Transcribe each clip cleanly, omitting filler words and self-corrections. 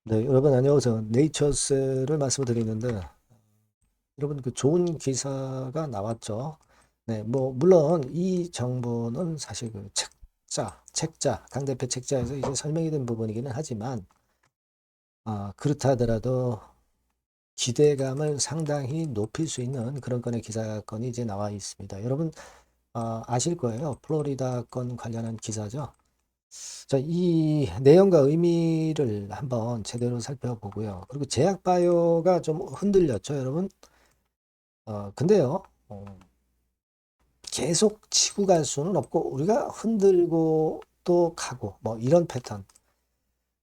네, 여러분 안녕하세요. 네이처셀을 말씀을 드리는데, 여러분 그 좋은 기사가 나왔죠. 네, 뭐 물론 이 정보는 사실 그 책자, 강 대표 책자에서 이제 설명이 된 부분이기는 하지만, 그렇다 하더라도 기대감을 상당히 높일 수 있는 그런 건의 기사건이 이제 나와 있습니다. 여러분 아실 거예요. 플로리다 건 관련한 기사죠. 자, 이 내용과 의미를 한번 제대로 살펴보고요. 그리고 제약바이오가 좀 흔들렸죠, 여러분? 근데요, 계속 치고 갈 수는 없고, 우리가 흔들고 또 가고, 뭐 이런 패턴.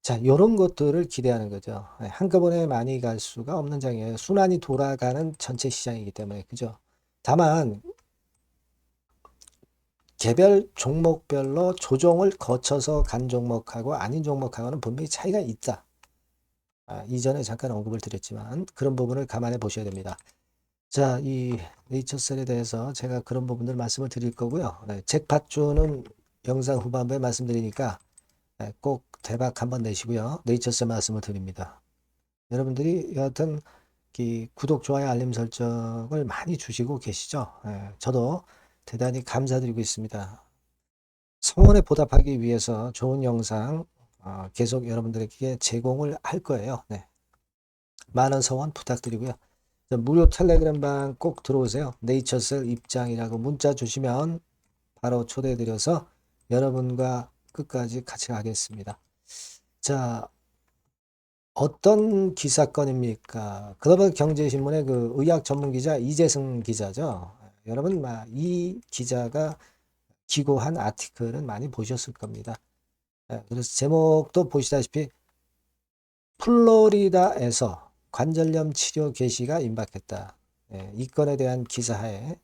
자, 이런 것들을 기대하는 거죠. 네, 한꺼번에 많이 갈 수가 없는 장이에요. 순환이 돌아가는 전체 시장이기 때문에, 그죠? 다만, 개별 종목별로 조정을 거쳐서 간 종목하고 아닌 종목하고는 분명히 차이가 있다. 이전에 잠깐 언급을 드렸지만 그런 부분을 감안해 보셔야 됩니다. 자, 이 네이처셀에 대해서 제가 그런 부분들 말씀을 드릴 거고요. 네, 잭팟주는 영상 후반부에 말씀드리니까 꼭 대박 한번 내시고요. 네이처셀 말씀을 드립니다. 여러분들이 여하튼 구독, 좋아요, 알림 설정을 많이 주시고 계시죠. 저도 대단히 감사드리고 있습니다. 성원에 보답하기 위해서 좋은 영상 계속 여러분들에게 제공을 할 거예요. 네. 많은 성원 부탁드리고요. 무료 텔레그램방 꼭 들어오세요. 네이처셀 입장이라고 문자 주시면 바로 초대해드려서 여러분과 끝까지 같이 가겠습니다. 자, 어떤 기사건입니까? 글로벌 경제신문의 그 의학 전문 기자 이재승 기자죠. 여러분, 이 기자가 기고한 아티클은 많이 보셨을 겁니다. 그래서 제목도 보시다시피 플로리다에서 관절염 치료 개시가 임박했다. 이 건에 대한 기사에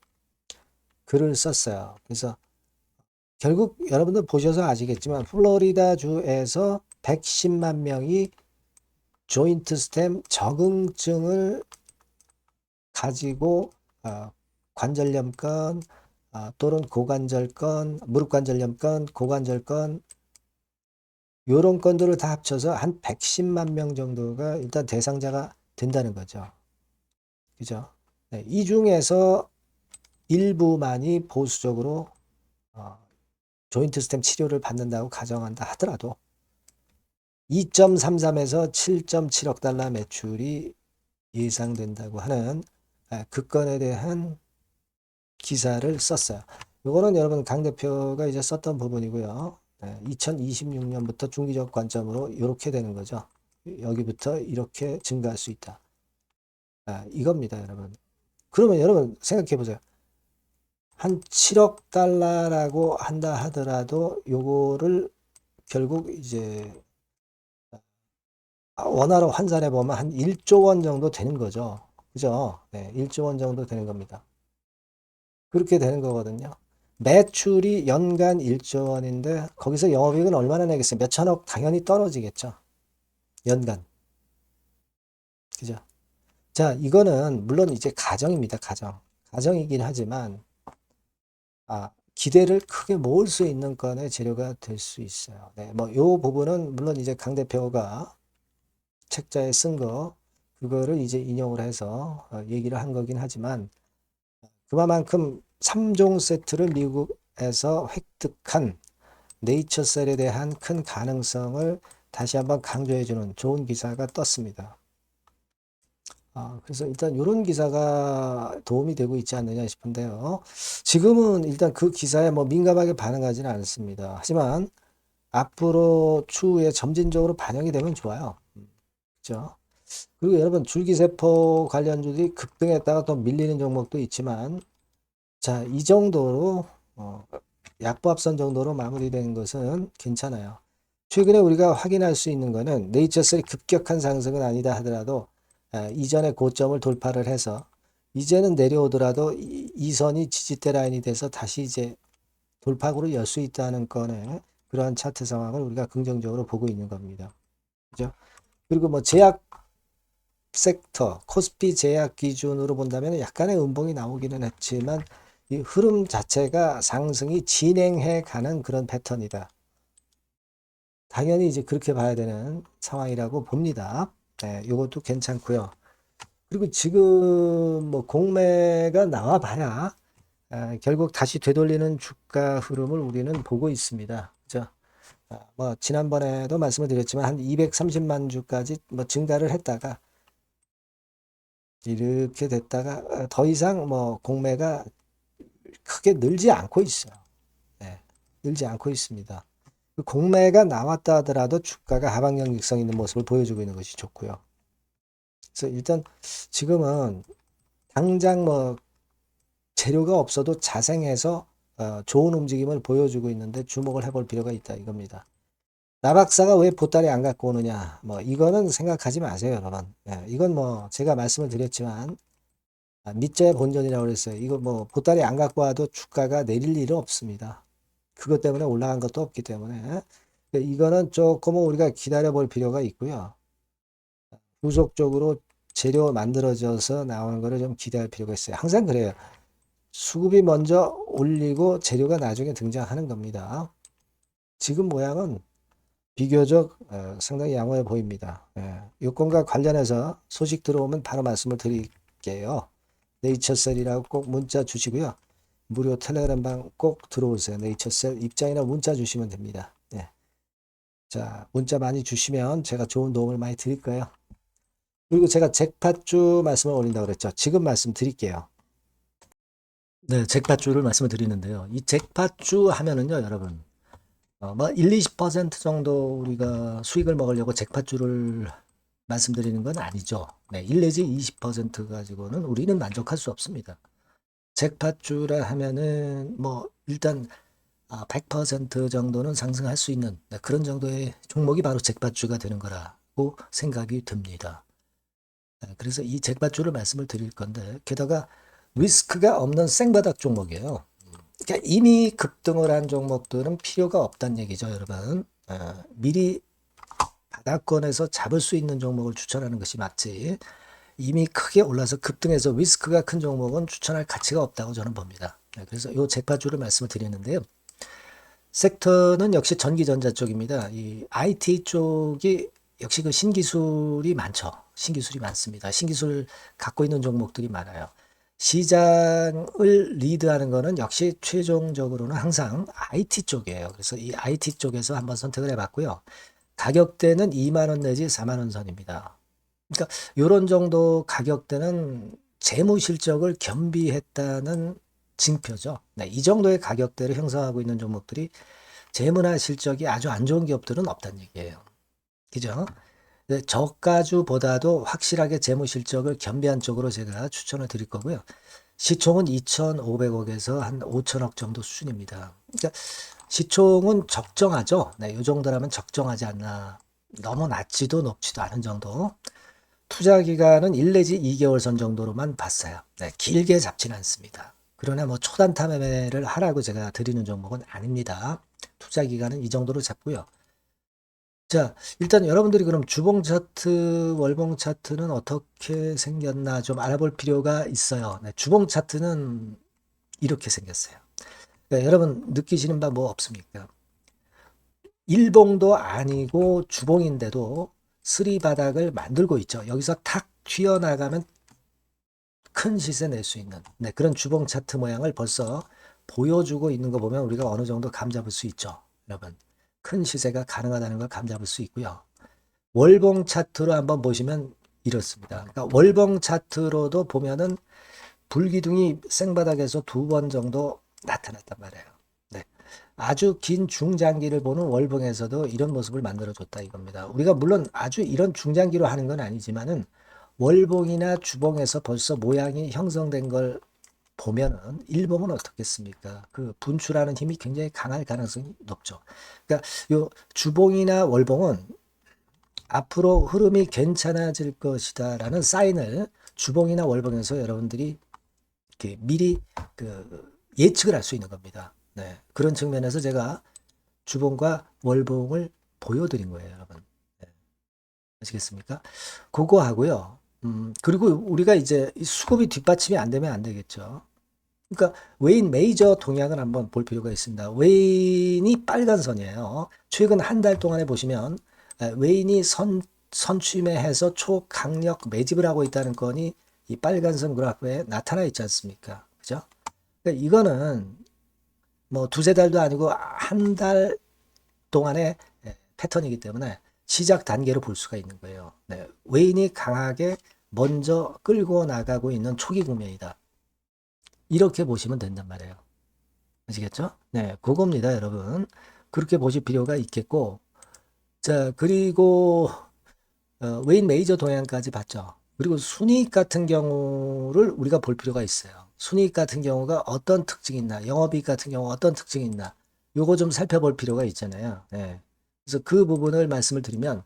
글을 썼어요. 그래서 결국 여러분들 보셔서 아시겠지만 플로리다 주에서 110만 명이 조인트 스템 적응증을 가지고 관절염건 또는 고관절건, 무릎 관절염건, 고관절건 요런 건들을 다 합쳐서 한 110만 명 정도가 일단 대상자가 된다는 거죠. 그죠? 네, 이 중에서 일부만이 보수적으로 어, 조인트 스템 치료를 받는다고 가정한다 하더라도 2.33에서 7.7억 달러 매출이 예상된다고 하는 그 건에 대한 기사를 썼어요. 이거는 여러분 강 대표가 이제 썼던 부분이고요. 2026년부터 중기적 관점으로 이렇게 되는 거죠. 여기부터 이렇게 증가할 수 있다. 이겁니다, 여러분. 그러면 여러분 생각해 보세요. 한 7억 달러라고 한다 하더라도 요거를 결국 이제 원화로 환산해 보면 한 1조 원 정도 되는 거죠. 그죠? 네, 1조 원 정도 되는 겁니다. 그렇게 되는 거거든요. 매출이 연간 1조 원인데 거기서 영업이익은 얼마나 내겠어요? 몇 천억 당연히 떨어지겠죠. 연간. 그죠? 자, 이거는 물론 이제 가정입니다. 가정. 가정이긴 하지만 기대를 크게 모을 수 있는 건의 재료가 될 수 있어요. 네, 뭐 요 부분은 물론 이제 강 대표가 책자에 쓴 거 그거를 이제 인용을 해서 얘기를 한 거긴 하지만 그만큼 3종 세트를 미국에서 획득한 네이처셀에 대한 큰 가능성을 다시 한번 강조해주는 좋은 기사가 떴습니다. 그래서 일단 이런 기사가 도움이 되고 있지 않느냐 싶은데요. 지금은 일단 그 기사에 뭐 민감하게 반응하지는 않습니다. 하지만 앞으로 추후에 점진적으로 반영이 되면 좋아요. 그죠? 그리고 여러분 줄기세포 관련주들이 급등했다가 또 밀리는 종목도 있지만 자, 이 정도로 약보합선 정도로 마무리된 것은 괜찮아요. 최근에 우리가 확인할 수 있는 것은 네이처셀이 급격한 상승은 아니다 하더라도 이전의 고점을 돌파를 해서 이제는 내려오더라도 이 선이 지지대 라인이 돼서 다시 이제 돌파구를 열 수 있다는 건에 그러한 차트 상황을 우리가 긍정적으로 보고 있는 겁니다. 그죠? 그리고 뭐 제약 섹터, 코스피 제약 기준으로 본다면 약간의 음봉이 나오기는 했지만 이 흐름 자체가 상승이 진행해 가는 그런 패턴이다. 당연히 이제 그렇게 봐야 되는 상황이라고 봅니다. 네, 요것도 괜찮고요. 그리고 지금 뭐 공매가 나와 봐야 결국 다시 되돌리는 주가 흐름을 우리는 보고 있습니다. 그죠? 뭐 지난번에도 말씀을 드렸지만 한 230만 주까지 뭐 증가를 했다가 이렇게 됐다가 더 이상 뭐 공매가 크게 늘지 않고 있어요. 네, 늘지 않고 있습니다. 그 공매가 나왔다 하더라도 주가가 하방형 일성 있는 모습을 보여주고 있는 것이 좋고요. 그래서 일단 지금은 당장 뭐 재료가 없어도 자생해서 좋은 움직임을 보여주고 있는데 주목을 해볼 필요가 있다 이겁니다. 나박사가 왜 보따리 안 갖고 오느냐? 뭐 이거는 생각하지 마세요, 여러분. 예, 이건 뭐 제가 말씀을 드렸지만 밑져야 본전이라고 그랬어요. 이거 뭐 보따리 안 갖고 와도 주가가 내릴 일은 없습니다. 그것 때문에 올라간 것도 없기 때문에 이거는 조금은 우리가 기다려 볼 필요가 있고요. 후속적으로 재료 만들어져서 나오는 거를 좀 기대할 필요가 있어요. 항상 그래요. 수급이 먼저 올리고 재료가 나중에 등장하는 겁니다. 지금 모양은 비교적 상당히 양호해 보입니다. 요건과 관련해서 소식 들어오면 바로 말씀을 드릴게요. 네이처셀이라고 꼭 문자 주시고요. 무료 텔레그램방 꼭 들어오세요. 네이처셀 입장이나 문자 주시면 됩니다. 네. 자, 문자 많이 주시면 제가 좋은 도움을 많이 드릴 거예요. 그리고 제가 잭팟주 말씀을 올린다고 그랬죠. 지금 말씀 드릴게요. 네, 잭팟주를 말씀을 드리는데요. 이 잭팟주 하면은요, 여러분. 뭐 1, 20% 정도 우리가 수익을 먹으려고 잭팟주를 말씀드리는 건 아니죠. 네, 1 내지 20% 가지고는 우리는 만족할 수 없습니다. 잭팟주라 하면은 뭐 일단 100% 정도는 상승할 수 있는 그런 정도의 종목이 바로 잭팟주가 되는 거라고 생각이 듭니다. 그래서 이 잭팟주를 말씀을 드릴 건데 게다가 리스크가 없는 생바닥 종목이에요. 그러니까 이미 급등을 한 종목들은 필요가 없다는 얘기죠, 여러분. 미리 바닥권에서 잡을 수 있는 종목을 추천하는 것이 맞지. 이미 크게 올라서 급등해서 리스크가 큰 종목은 추천할 가치가 없다고 저는 봅니다. 그래서 이 잭팟주를 말씀을 드리는데요. 섹터는 역시 전기전자 쪽입니다. 이 IT 쪽이 역시 그 신기술이 많죠. 신기술이 많습니다. 신기술 갖고 있는 종목들이 많아요. 시장을 리드하는 거는 역시 최종적으로는 항상 IT 쪽이에요. 그래서 이 IT 쪽에서 한번 선택을 해봤고요. 가격대는 2만 원 내지 4만 원 선입니다. 그러니까 이런 정도 가격대는 재무 실적을 겸비했다는 징표죠. 네, 이 정도의 가격대를 형성하고 있는 종목들이 재무나 실적이 아주 안 좋은 기업들은 없다는 얘기예요. 그죠? 네, 저가주보다도 확실하게 재무 실적을 겸비한 쪽으로 제가 추천을 드릴 거고요. 시총은 2,500억에서 한 5천억 정도 수준입니다. 그러니까 시총은 적정하죠. 네, 이 정도라면 적정하지 않나. 너무 낮지도 높지도 않은 정도. 투자 기간은 1 내지 2개월 선 정도로만 봤어요. 네, 길게 잡지는 않습니다. 그러나 뭐 초단타 매매를 하라고 제가 드리는 종목은 아닙니다. 투자 기간은 이 정도로 잡고요. 자, 일단 여러분들이 그럼 주봉 차트, 월봉 차트는 어떻게 생겼나 좀 알아볼 필요가 있어요. 네, 주봉 차트는 이렇게 생겼어요. 네, 여러분 느끼시는 바 뭐 없습니까? 일봉도 아니고 주봉인데도 쓰리 바닥을 만들고 있죠. 여기서 탁 튀어나가면 큰 시세 낼 수 있는 그런 주봉 차트 모양을 벌써 보여주고 있는 거 보면 우리가 어느 정도 감 잡을 수 있죠. 여러분 큰 시세가 가능하다는 걸 감 잡을 수 있고요. 월봉 차트로 한번 보시면 이렇습니다. 그러니까 월봉 차트로도 보면은 불기둥이 생바닥에서 2번 정도 나타났단 말이에요. 네. 아주 긴 중장기를 보는 월봉에서도 이런 모습을 만들어줬다 이겁니다. 우리가 물론 아주 이런 중장기로 하는 건 아니지만은 월봉이나 주봉에서 벌써 모양이 형성된 걸 보면은 일봉은 어떻겠습니까? 그 분출하는 힘이 굉장히 강할 가능성이 높죠. 그러니까 요 주봉이나 월봉은 앞으로 흐름이 괜찮아질 것이다라는 사인을 주봉이나 월봉에서 여러분들이 이렇게 미리 그 예측을 할 수 있는 겁니다. 네. 그런 측면에서 제가 주봉과 월봉을 보여드린 거예요, 여러분. 네. 아시겠습니까? 그거 하고요. 그리고 우리가 이제 수급이 뒷받침이 안 되면 안 되겠죠. 그러니까 웨인 메이저 동향을 한번 볼 필요가 있습니다. 웨인이 빨간 선이에요. 최근 한 달 동안에 보시면 웨인이 선취매해서 초강력 매집을 하고 있다는 건이 이 빨간 선 그래프에 나타나 있지 않습니까? 그죠? 그러니까 이거는 뭐 두세 달도 아니고 한 달 동안의 패턴이기 때문에 시작 단계로 볼 수가 있는 거예요. 네, 웨인이 강하게 먼저 끌고 나가고 있는 초기 국면이다. 이렇게 보시면 된단 말이에요. 아시겠죠? 네, 그겁니다, 여러분. 그렇게 보실 필요가 있겠고, 자, 그리고 웨인 메이저 동향까지 봤죠. 그리고 순이익 같은 경우를 우리가 볼 필요가 있어요. 순이익 같은 경우가 어떤 특징이 있나, 영업이익 같은 경우 어떤 특징이 있나, 요거 좀 살펴볼 필요가 있잖아요. 네. 그래서 그 부분을 말씀을 드리면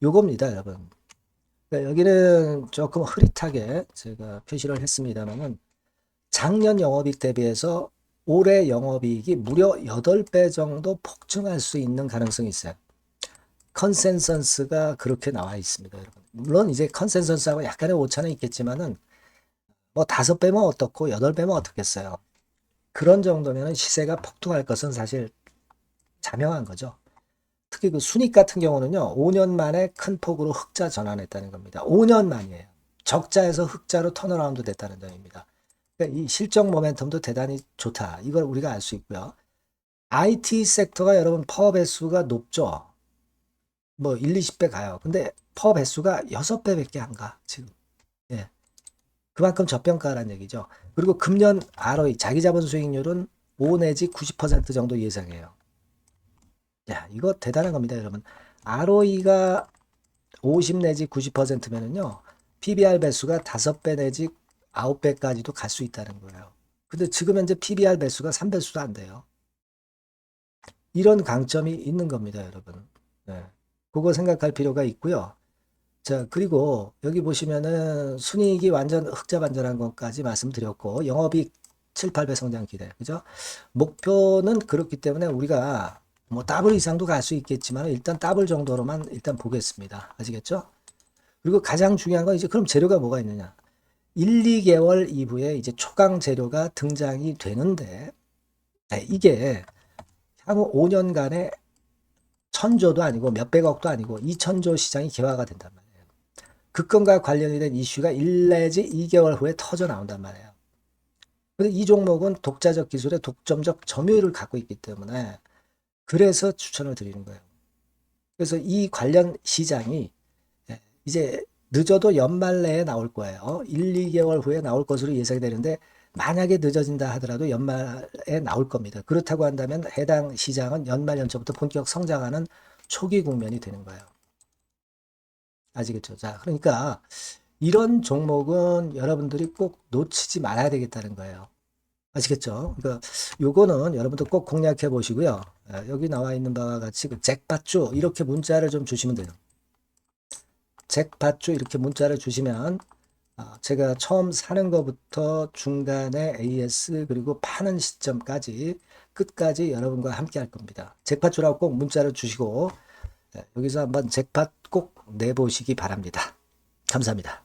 요겁니다, 여러분. 그러니까 여기는 조금 흐릿하게 제가 표시를 했습니다만은 작년 영업이익 대비해서 올해 영업이익이 무려 8배 정도 폭증할 수 있는 가능성이 있어요. 컨센서스가 그렇게 나와 있습니다, 여러분. 물론 이제 컨센서스하고 약간의 오차는 있겠지만은 뭐 5배면 어떻고 8배면 어떻겠어요. 그런 정도면 시세가 폭등할 것은 사실 자명한 거죠. 특히 그 순익 같은 경우는요, 5년 만에 큰 폭으로 흑자 전환했다는 겁니다. 5년 만이에요. 적자에서 흑자로 턴어라운드 됐다는 점입니다. 그러니까 이 실적 모멘텀도 대단히 좋다. 이걸 우리가 알 수 있고요. IT 섹터가 여러분 퍼 배수가 높죠. 뭐 1, 20배 가요. 근데 퍼 배수가 6배밖에 안 가, 지금. 예. 그만큼 저평가라는 얘기죠. 그리고 금년 ROE, 자기 자본 수익률은 5 내지 90% 정도 예상해요. 야, 이거 대단한 겁니다, 여러분. ROE가 50 내지 90%면은요, PBR 배수가 5배 내지 9배까지도 갈 수 있다는 거예요. 근데 지금 현재 PBR 배수가 3배수도 안 돼요. 이런 강점이 있는 겁니다, 여러분. 네. 그거 생각할 필요가 있고요. 자, 그리고 여기 보시면은 순이익이 완전 흑자 반전한 것까지 말씀드렸고, 영업이익 7, 8배 성장 기대. 그죠? 목표는 그렇기 때문에 우리가 뭐 더블 이상도 갈 수 있겠지만 일단 더블 정도로만 일단 보겠습니다. 아시겠죠? 그리고 가장 중요한 건 이제 그럼 재료가 뭐가 있느냐? 1, 2개월 이후에 이제 초강 재료가 등장이 되는데, 네, 이게 향후 5년간의 천조도 아니고 몇백억도 아니고 2천조 시장이 개화가 된단 말이에요. 그 건과 관련이 된 이슈가 1 내지 2개월 후에 터져 나온단 말이에요. 근데 이 종목은 독자적 기술의 독점적 점유율을 갖고 있기 때문에 그래서 추천을 드리는 거예요. 그래서 이 관련 시장이 이제 늦어도 연말 내에 나올 거예요. 1, 2개월 후에 나올 것으로 예상이 되는데 만약에 늦어진다 하더라도 연말에 나올 겁니다. 그렇다고 한다면 해당 시장은 연말 연초부터 본격 성장하는 초기 국면이 되는 거예요. 아시겠죠? 자, 그러니까 이런 종목은 여러분들이 꼭 놓치지 말아야 되겠다는 거예요. 아시겠죠? 그러니까 요거는 여러분들 꼭 공략해 보시고요. 여기 나와 있는 바와 같이 그 잭팟주 이렇게 문자를 좀 주시면 돼요. 잭팟주 이렇게 문자를 주시면 제가 처음 사는 것부터 중간에 AS 그리고 파는 시점까지 끝까지 여러분과 함께 할 겁니다. 잭팟주라고 꼭 문자를 주시고 여기서 한번 잭팟 꼭 내보시기 바랍니다. 감사합니다.